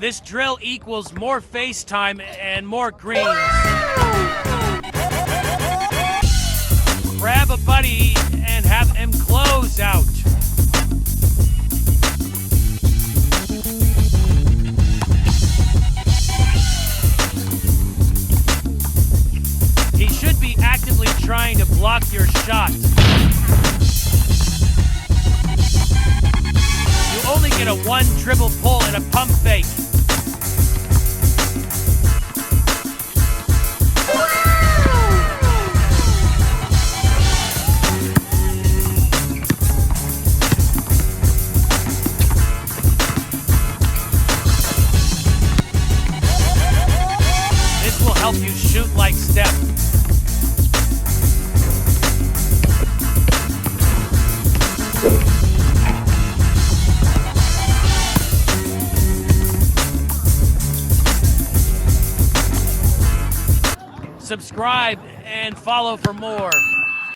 This drill equals more face time and more greens. Grab a buddy and have him close out. He should be actively trying to block your shot. You only get a one dribble pull and a pump fake. This will help you shoot like Steph. Subscribe and follow for more.